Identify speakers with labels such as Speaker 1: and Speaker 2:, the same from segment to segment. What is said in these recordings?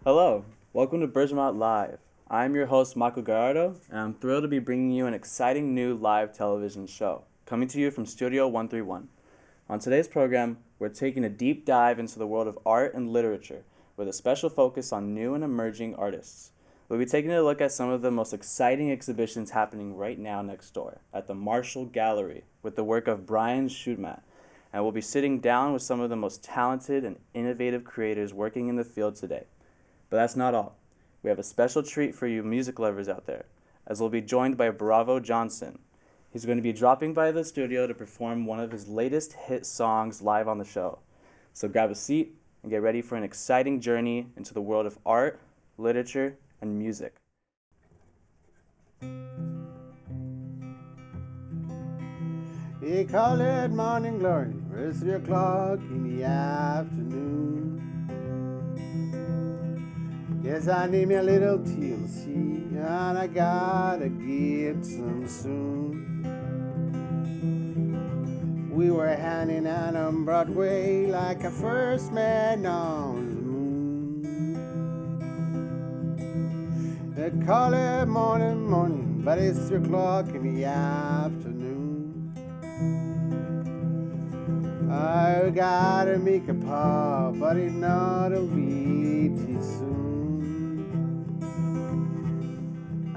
Speaker 1: Hello, welcome to BERGAMOT Live. I'm your host, Marco Gallardo, and I'm thrilled to be bringing you an exciting new live television show, coming to you from Studio 131. On today's program, we're taking a deep dive into the world of art and literature, with a special focus on new and emerging artists. We'll be taking a look at some of the most exciting exhibitions happening right now next door, at the Marshall Gallery, with the work of Brian Schutmat, and we'll be sitting down with some of the most talented and innovative creators working in the field today. But that's not all. We have a special treat for you music lovers out there, as we'll be joined by Bravo Johnson. He's going to be dropping by the studio to perform one of his latest hit songs live on the show. So grab a seat and get ready for an exciting journey into the world of art, literature, and music.
Speaker 2: They call it morning glory, it's 3 o'clock in the afternoon. Guess I need me a little TLC, and I gotta get some soon. We were hanging out on Broadway like a first man on the moon. They call it morning, but it's 3 o'clock in the afternoon. I gotta make a pop, but it not will be too soon.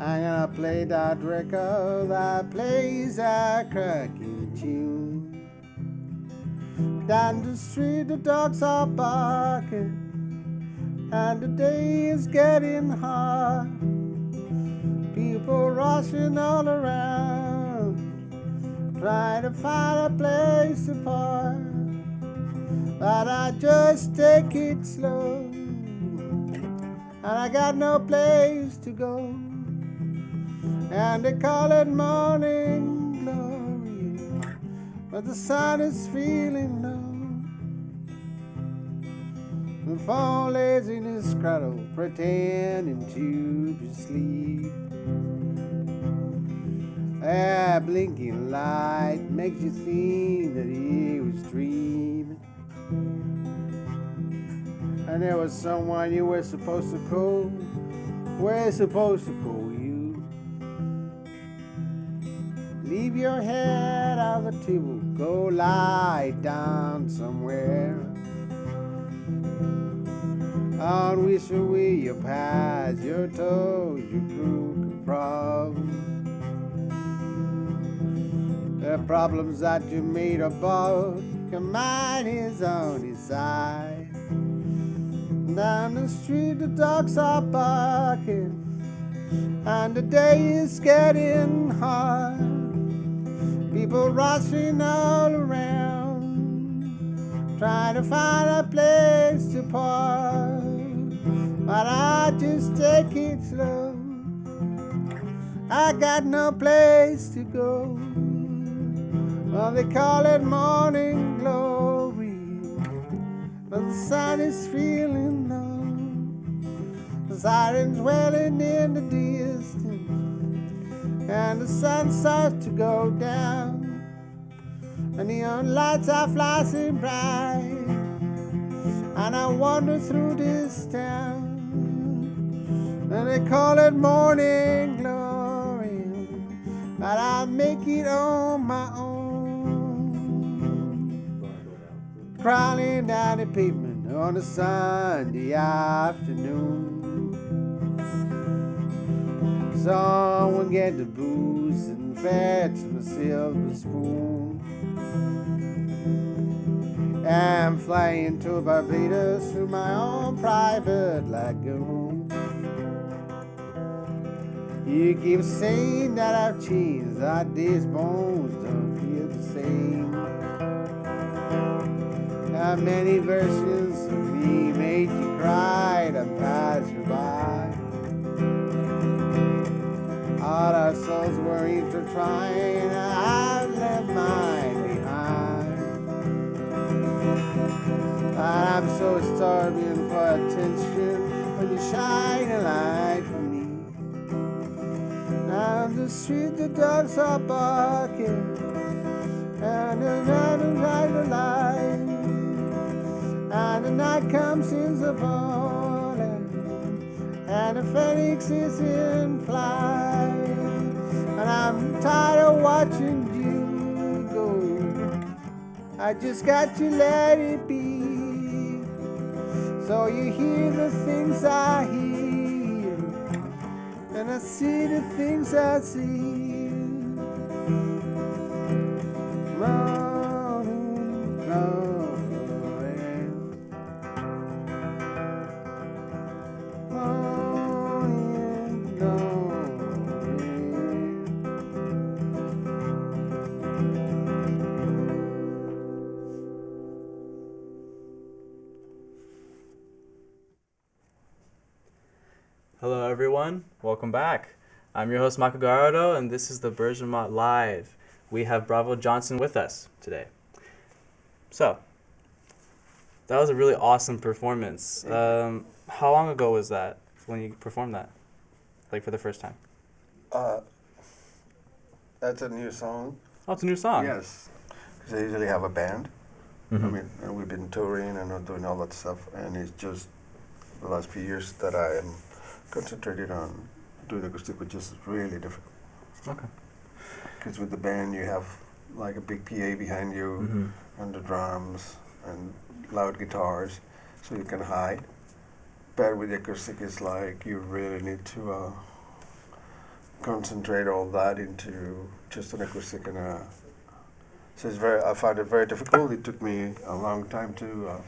Speaker 2: I'm gonna play that record that plays a cracking tune. Down the street the dogs are barking, and the day is getting hot. People rushing all around, trying to find a place to park. But I just take it slow, and I got no place to go. And they call it morning glory, but the sun is feeling low. The phone lays in his cradle, pretending to be asleep. A blinking light makes you think that he was dreaming. And there was someone you were supposed to call. We're supposed to call you. Leave your head on the table, go lie down somewhere. On wish away your past, your toes, your crooked problems. The problems that you made about, your mind is on his side. Down the street the dogs are barking, and the day is getting hot. People rushing all around, trying to find a place to park. But I just take it slow, I got no place to go. Well, they call it morning glory, but the sun is feeling low. The sirens wailing in the distance, and the sun starts to go down, and neon lights are flashing bright, and I wander through this town, and they call it morning glory, but I make it on my own, crawling down the pavement on a Sunday afternoon. Someone get the booze and fetch me a silver spoon. I'm flying to Barbados through my own private lagoon. You keep saying that I've changed, that these bones don't feel the same. How many versions of me made you cry and pass you by? All our souls were intertwined, I've left mine behind. I'm so starving for attention, when you shine a light for me. Down the street the dogs are barking, and the night is like the light, and the night comes in the morning, phoenix is in flight, and I'm tired of watching you go. I just got to let it be. So you hear the things I hear, and I see the things I see. Morning glory, morning glory.
Speaker 1: Hello, everyone. Welcome back. I'm your host, Michael Garado, and this is the BERGAMOT Live. We have Bravo Johnson with us today. So, that was a really awesome performance. How long ago was that when you performed that? Like for the first time?
Speaker 2: That's a new song.
Speaker 1: Oh, it's a new song.
Speaker 2: Yes, because I usually have a band.
Speaker 1: Mhm.
Speaker 2: I mean, and we've been touring and doing all that stuff, and it's just the last few years that I am concentrated on doing acoustic, which is really difficult.
Speaker 1: Okay.
Speaker 2: Because with the band, you have like a big PA behind you,
Speaker 1: Mhm.
Speaker 2: and the drums and loud guitars, so you can hide. But with the acoustic, it's like you really need to concentrate all that into just an acoustic and a. So it's very. I found it very difficult. It took me a long time to.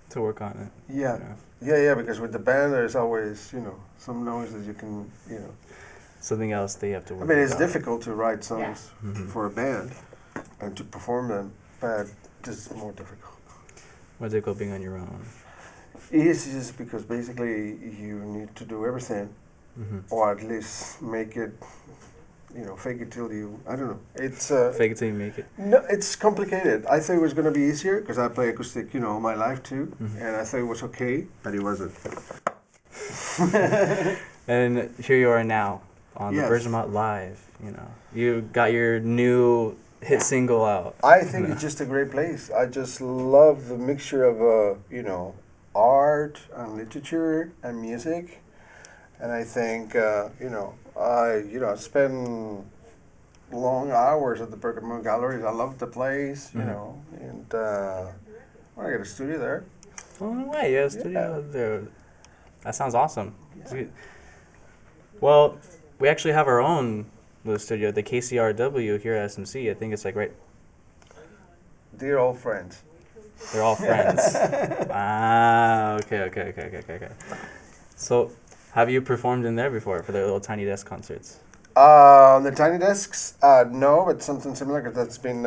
Speaker 1: To work on it.
Speaker 2: Yeah. Yeah, because with the band, there's always some noise that you can
Speaker 1: Something else they have to
Speaker 2: I
Speaker 1: work
Speaker 2: mean, it's
Speaker 1: out.
Speaker 2: difficult to write songs
Speaker 1: Mhm.
Speaker 2: for a band and to perform them, but this is more difficult.
Speaker 1: More difficult being on your own.
Speaker 2: It is just because basically you need to do everything,
Speaker 1: Mhm.
Speaker 2: or at least make it, fake it till you. I don't know. It's
Speaker 1: Fake it till you make it.
Speaker 2: no, it's complicated. I thought it was gonna be easier because I play acoustic, all my life too,
Speaker 1: Mhm.
Speaker 2: and I thought it was okay, but it wasn't.
Speaker 1: And here you are now on
Speaker 2: Yes.
Speaker 1: the BERGAMOT Live. You got your new hit single out.
Speaker 2: I think it's just a great place. I just love the mixture of art and literature and music, and I think I spend long hours at the Bergamot galleries. I love the place, and I got a studio there.
Speaker 1: Oh, no way. Yeah, studio there. That sounds awesome.
Speaker 2: Yeah.
Speaker 1: Well, we actually have our own little studio, the KCRW here at SMC. I think it's like right.
Speaker 2: Dear old friends.
Speaker 1: They're all friends. Okay. So, have you performed in there before for the little tiny desk concerts?
Speaker 2: On the tiny desks, no, but something similar because that's been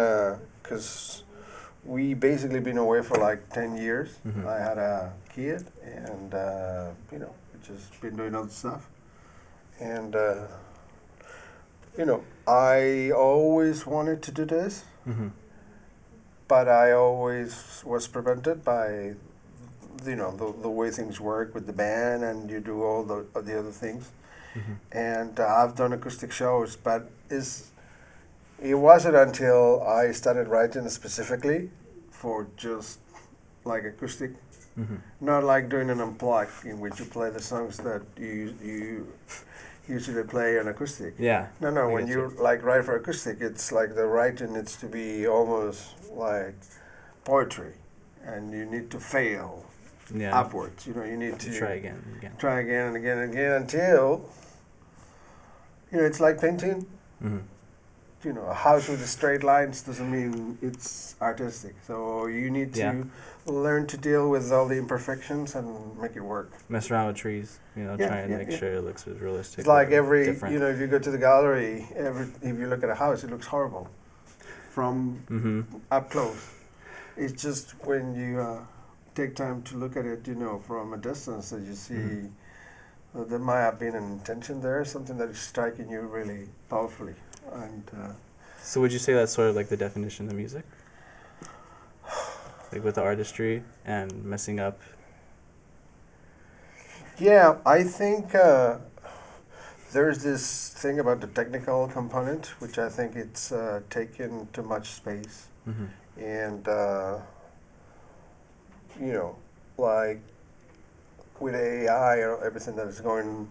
Speaker 2: because we basically been away for like 10 years.
Speaker 1: Mhm.
Speaker 2: I had a kid, and we just been doing other stuff, and I always wanted to do this,
Speaker 1: Mm-hmm.
Speaker 2: but I always was prevented by the way things work with the band, and you do all the other things.
Speaker 1: Mm-hmm.
Speaker 2: And I've done acoustic shows, but it wasn't until I started writing specifically for just like acoustic,
Speaker 1: Mm-hmm.
Speaker 2: not like doing an unplugged in which you play the songs that you usually play on acoustic.
Speaker 1: Yeah.
Speaker 2: No,
Speaker 1: I
Speaker 2: when
Speaker 1: get
Speaker 2: you like write for acoustic, it's like the writing needs to be almost like poetry, and you need to fail
Speaker 1: Yeah.
Speaker 2: upwards. You need to
Speaker 1: Try again.
Speaker 2: try again and again and again until it's like painting.
Speaker 1: Mm-hmm.
Speaker 2: A house with straight lines doesn't mean it's artistic. So you need to
Speaker 1: Yeah.
Speaker 2: learn to deal with all the imperfections and make it work.
Speaker 1: Mess around with trees.
Speaker 2: Yeah,
Speaker 1: Try and make
Speaker 2: yeah.
Speaker 1: sure it looks as realistic.
Speaker 2: It's like
Speaker 1: or different.
Speaker 2: if you go to the gallery, if you look at a house, it looks horrible from
Speaker 1: Mm-hmm.
Speaker 2: up close. It's just when you take time to look at it, from a distance, that you see
Speaker 1: Mhm.
Speaker 2: there might have been an intention there, something that is striking you really powerfully. And
Speaker 1: So would you say that's sort of like the definition of music? Like with the artistry and messing up?
Speaker 2: yeah, I think there's this thing about the technical component, which I think it's taken too much space.
Speaker 1: Mm-hmm.
Speaker 2: And like with AI or everything that is going,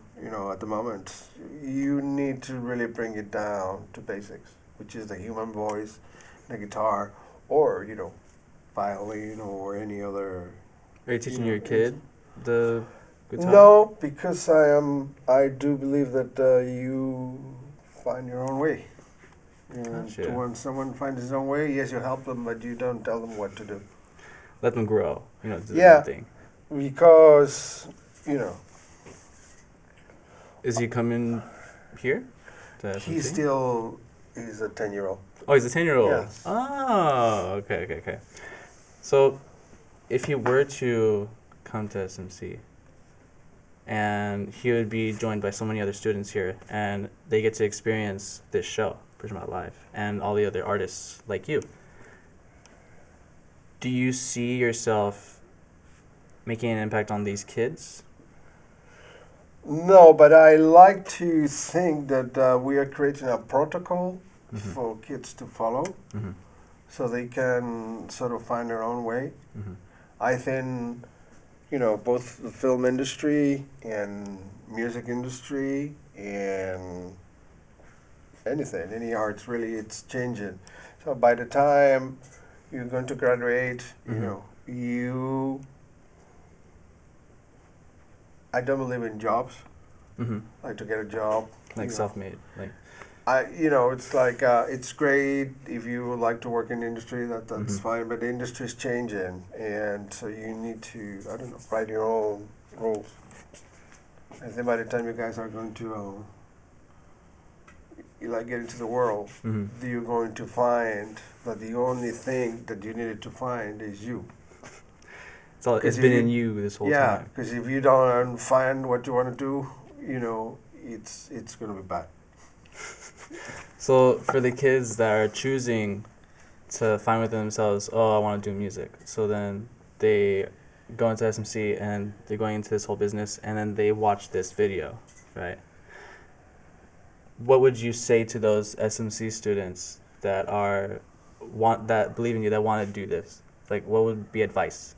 Speaker 2: at the moment, you need to really bring it down to basics, which is the human voice, the guitar, or violin or any other.
Speaker 1: Are you teaching your kid the guitar?
Speaker 2: No, because I do believe that you find your own way. And
Speaker 1: Gotcha.
Speaker 2: when someone finds his own way, yes, you help them, but you don't tell them what to do.
Speaker 1: Let them grow, do
Speaker 2: Yeah.
Speaker 1: their own thing.
Speaker 2: Because,
Speaker 1: Is he coming here?
Speaker 2: he's a 10-year-old.
Speaker 1: Oh, he's a 10-year-old.
Speaker 2: Yes.
Speaker 1: Oh, okay. So, if he were to come to SMC, and he would be joined by so many other students here, and they get to experience this show, BERGAMOT Live, and all the other artists like you, do you see yourself making an impact on these kids?
Speaker 2: No, but I like to think that we are creating a protocol for kids to follow, so they can sort of find their own way. I think, both the film industry and music industry and any arts, really, it's changing. So by the time you're going to graduate, I don't believe in jobs. Like to get a job.
Speaker 1: Like self-made, like.
Speaker 2: It's like it's great if you would like to work in the industry. That's fine, but the industry is changing, and so you need to write your own rules. I think by the time you guys are going to get into the world, you're going to find that the only thing that you needed to find is you.
Speaker 1: It's been in you this whole time.
Speaker 2: Yeah, because if you don't find what you want to do, it's going to be bad.
Speaker 1: So for the kids that are choosing to find within themselves, I want to do music. So then they go into SMC and they're going into this whole business, and then they watch this video, right? What would you say to those SMC students that believe in you, that want to do this? Like, what would be advice?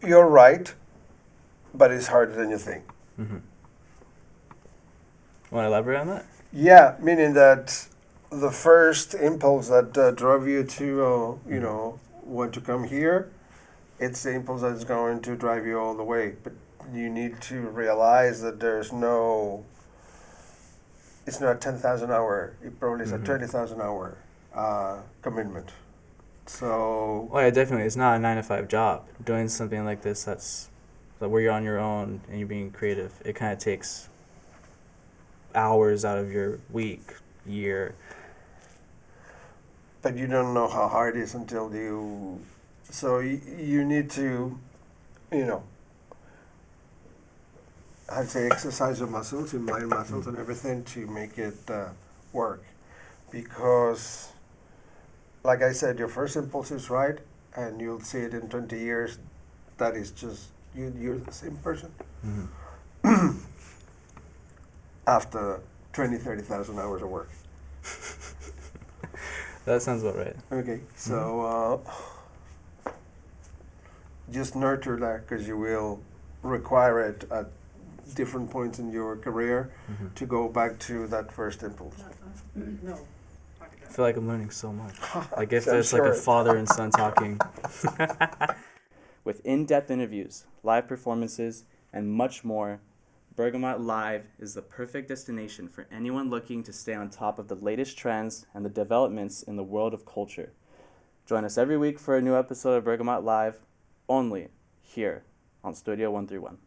Speaker 2: You're right, but it's harder than you think.
Speaker 1: Want to elaborate on that?
Speaker 2: Yeah, meaning that the first impulse that drove you to, want to come here, it's the impulse that's going to drive you all the way. But you need to realize that it's not 10,000 hour. It probably is a 20,000 hour commitment. So.
Speaker 1: Oh yeah, definitely. It's not a 9-to-5 job. Doing something like this, that's where you're on your own and you're being creative. It kind of takes hours out of your week, year.
Speaker 2: But you don't know how hard it is until you. So you need to, I'd say exercise your muscles, your mind muscles, and everything to make it work. Because, like I said, your first impulse is right, and you'll see it in 20 years. That is just you're the same person. After 30,000 hours of work.
Speaker 1: That sounds about right.
Speaker 2: Okay, so just nurture that, because you will require it at different points in your career to go back to that first impulse.
Speaker 3: No.
Speaker 1: I feel like I'm learning so much. Like if
Speaker 2: I'm
Speaker 1: it's like a
Speaker 2: sure.
Speaker 1: father and son talking. With in-depth interviews, live performances, and much more, BERGAMOT Live is the perfect destination for anyone looking to stay on top of the latest trends and the developments in the world of culture. Join us every week for a new episode of BERGAMOT Live, only here on Studio 131.